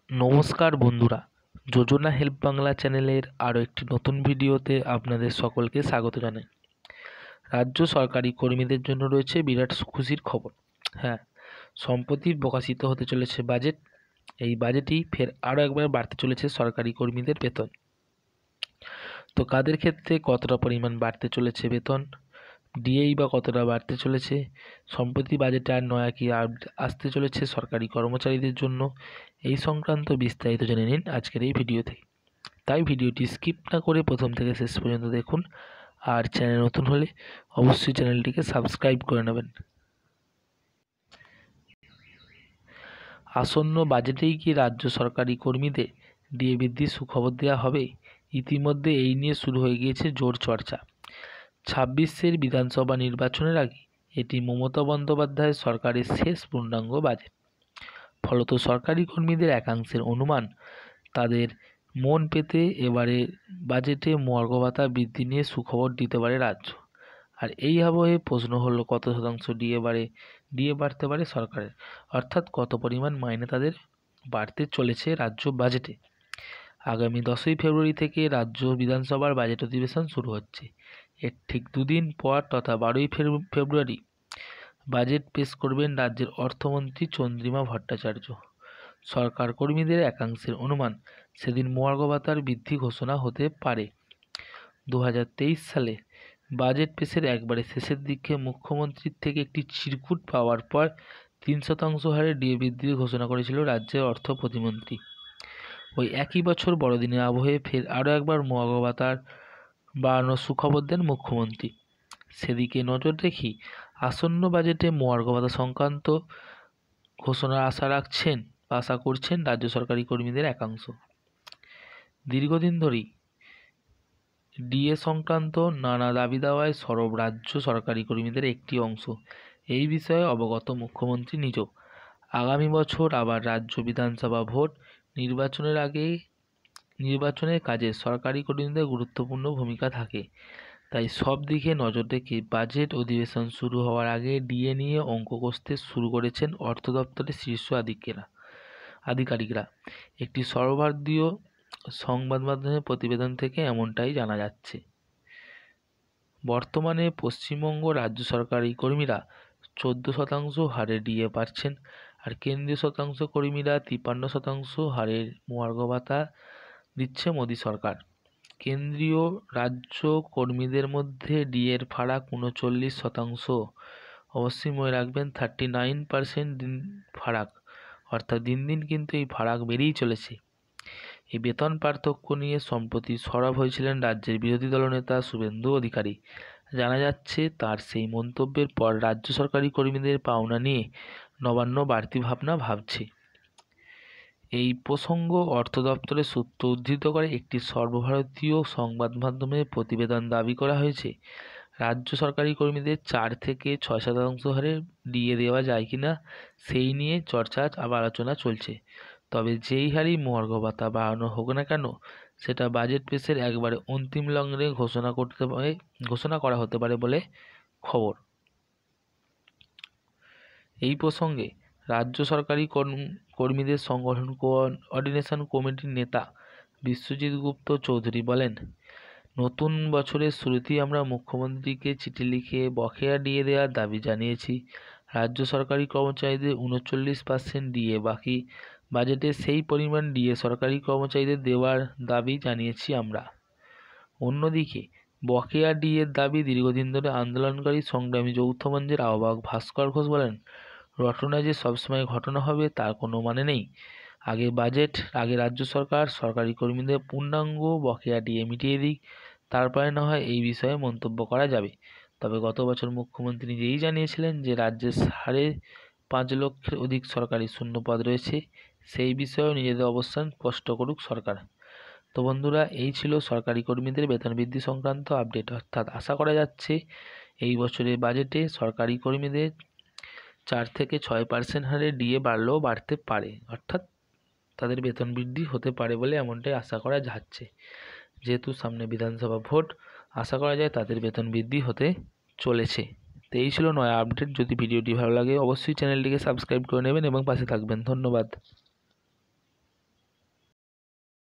নমস্কার বন্ধুরা, যোজনা হেল্প বাংলা চ্যানেলের আরও একটি নতুন ভিডিওতে আপনাদের সকলকে স্বাগত জানাই। রাজ্য সরকারি কর্মীদের জন্য রয়েছে বিরাট খুশির খবর। হ্যাঁ, সম্প্রতি প্রকাশিত হতে চলেছে বাজেট। এই বাজেটেই ফের আরও একবার বাড়তে চলেছে সরকারি কর্মীদের বেতন। তো কাদের ক্ষেত্রে কতটা পরিমাণ বাড়তে চলেছে বেতন, ডিএই বা কতটা বাড়তে চলেছে, সম্প্রতি বাজেটে আর নয়া কি আসতে চলেছে সরকারি কর্মচারীদের জন্য, এই সংক্রান্ত বিস্তারিত জেনে নিন আজকের এই ভিডিওতে। তাই ভিডিওটি স্কিপ না করে প্রথম থেকে শেষ পর্যন্ত দেখুন। আর চ্যানেল নতুন হলে অবশ্যই চ্যানেলটিকে সাবস্ক্রাইব করে নেবেন। আসন্ন বাজেটেই কি রাজ্য সরকারি কর্মীদের ডিএ বৃদ্ধির সুখবর দেওয়া হবে? ইতিমধ্যে এই নিয়ে শুরু হয়ে গিয়েছে জোর চর্চা। 26-এর বিধানসভা নির্বাচনের আগে এটি মমতা বন্দ্যোপাধ্যায়ের সরকারের শেষ পূর্ণাঙ্গ বাজেট। ফলত সরকারি কর্মীদের একাংশের অনুমান, তাদের মন পেতে এবারে বাজেটে মর্গ ভাতা বৃদ্ধি নিয়ে সুখবর দিতে পারে রাজ্য। আর এই আবহে প্রশ্ন হলো, কত শতাংশ ডিএ বাড়তে পারে সরকারের, অর্থাৎ কত পরিমাণ মাইনে তাদের বাড়তে চলেছে রাজ্য বাজেটে। আগামী 10ই ফেব্রুয়ারি থেকে রাজ্য বিধানসভার বাজেট অধিবেশন শুরু হচ্ছে। এর ঠিক দুদিন পর তথা 12ই ফেব্রুয়ারি বাজেট পেশ করবেন রাজ্যের অর্থমন্ত্রী চন্দ্রিমা ভট্টাচার্য। সরকার কর্মীদের একাংশের অনুমান, সেদিন মর্গ ভাতার বৃদ্ধি ঘোষণা হতে পারে। 2023 সালে বাজেট পেশের একবারে শেষের দিকে মুখ্যমন্ত্রীর থেকে একটি চিরকুট পাওয়ার পর 3% হারে ডিএ বৃদ্ধির ঘোষণা করেছিল রাজ্যের অর্থ প্রতিমন্ত্রী। ওই একই বছর বড়দিনের আবহে ফের আরও একবার মর্গ ভাতার বাড়ানোর সুখবর দেন মুখ্যমন্ত্রী। সেদিকে নজর রেখেই আসন্ন বাজেটে মর্গ ভাতা সংক্রান্ত ঘোষণার আশা করছেন রাজ্য সরকারি কর্মীদের একাংশ। দীর্ঘদিন ধরেই ডিএ সংক্রান্ত নানা দাবি দাওয়ায় সরব রাজ্য সরকারি কর্মীদের একটি অংশ। এই বিষয়ে অবগত মুখ্যমন্ত্রী নিজেও। আগামী বছর আবার রাজ্য বিধানসভা ভোট, নির্বাচনের কাজে সরকারি কর্মীদের গুরুত্বপূর্ণ ভূমিকা থাকে। তাই সব দিকে নজর রেখে বাজেট অধিবেশন শুরু হওয়ার আগে ডিএ নিয়ে অঙ্ক কষতে শুরু করেছেন অর্থ দপ্তরের শীর্ষ আধিকারিকরা। একটি সর্বভারতীয় সংবাদ মাধ্যমের প্রতিবেদন থেকে এমনটাই জানা যাচ্ছে। বর্তমানে পশ্চিমবঙ্গ রাজ্য সরকারি কর্মীরা 14% হারে ডিএ পাচ্ছেন, আর কেন্দ্রীয় কর্মীরা 53% হারের মর্গ ভাতা দিচ্ছে মোদী সরকার। কেন্দ্রীয় রাজ্য কর্মীদের মধ্যে ডিএর ফারাক 39%। অবশ্যই মনে রাখবেন 39% ফারাক, অর্থাৎ দিন দিন কিন্তু এই ফারাক বেড়েই চলেছে। এই বেতন পার্থক্য নিয়ে সম্প্রতি সরব হয়েছিলেন রাজ্যের বিরোধী দলনেতা শুভেন্দু অধিকারী। জানা যাচ্ছে, তার সেই মন্তব্যের পর রাজ্য সরকারি কর্মীদের পাওনা নিয়ে নবান্ন বাড়তি ভাবছে। এই প্রসঙ্গ অর্থ দপ্তরের সূত্র উদ্ধৃত করে একটি সর্বভারতীয় সংবাদ মাধ্যমের প্রতিবেদন দাবি করা হয়েছে, রাজ্য সরকারি কর্মীদের 4 থেকে 6% হারে ডিএ দেওয়া যায় কিনা সেই নিয়ে আলোচনা চলছে। তবে যেই হারেই মর্গ ভাতা বাড়ানো হোক না কেন, সেটা বাজেট পেশের একবারে অন্তিম লগ্নে ঘোষণা করা হতে পারে বলে খবর। এই প্রসঙ্গে রাজ্য সরকারি কর্মীদের সংগঠন কোঅর্ডিনেশন কমিটির নেতা বিশ্বজিৎ গুপ্ত চৌধুরী বলেন, নতুন বছরের শুরুতেই আমরা মুখ্যমন্ত্রীকে চিঠি লিখে বকেয়া ডিএ দেওয়ার দাবি জানিয়েছি। রাজ্য সরকারি কর্মচারীদের 39% ডিএ বাকি, বাজেটে সেই পরিমাণ ডিএ সরকারি কর্মচারীদের দেওয়ার দাবি জানিয়েছি আমরা। অন্যদিকে বকেয়া ডিএর দাবি দীর্ঘদিন ধরে আন্দোলনকারী সংগ্রামী যৌথ মঞ্চের আহ্বায়ক ভাস্কর ঘোষ বলেন, রটনা যে সবসময় ঘটনা হবে তার কোনো মানে নেই। আগে রাজ্য সরকার সরকারি কর্মীদের পূর্ণাঙ্গ বকেয়া ডিএ মিটিয়ে দিক, তারপরে না হয় এই বিষয়ে মন্তব্য করা যাবে। তবে গত বছর মুখ্যমন্ত্রী নিজেই জানিয়েছিলেন যে রাজ্যে 5.5 লক্ষের অধিক সরকারি শূন্যপদ রয়েছে, সেই বিষয়েও নিজেদের অবস্থান স্পষ্ট করুক সরকার। তো বন্ধুরা, এই ছিল সরকারি কর্মীদের বেতন বৃদ্ধি সংক্রান্ত আপডেট। অর্থাৎ আশা করা যাচ্ছে এই বছরের বাজেটে সরকারি কর্মীদের 4 থেকে 6% হারে ডিএ বাড়লেও বাড়তে পারে, অর্থাৎ তাদের বেতন বৃদ্ধি হতে পারে বলে এমনটাই আশা করা যাচ্ছে। যেহেতু সামনে বিধানসভা ভোট, আশা করা যায় তাদের বেতন বৃদ্ধি হতে চলেছে। তো এই ছিল নয়া আপডেট। যদি ভিডিওটি ভালো লাগে অবশ্যই চ্যানেলটিকে সাবস্ক্রাইব করে নেবেন এবং পাশে থাকবেন। ধন্যবাদ।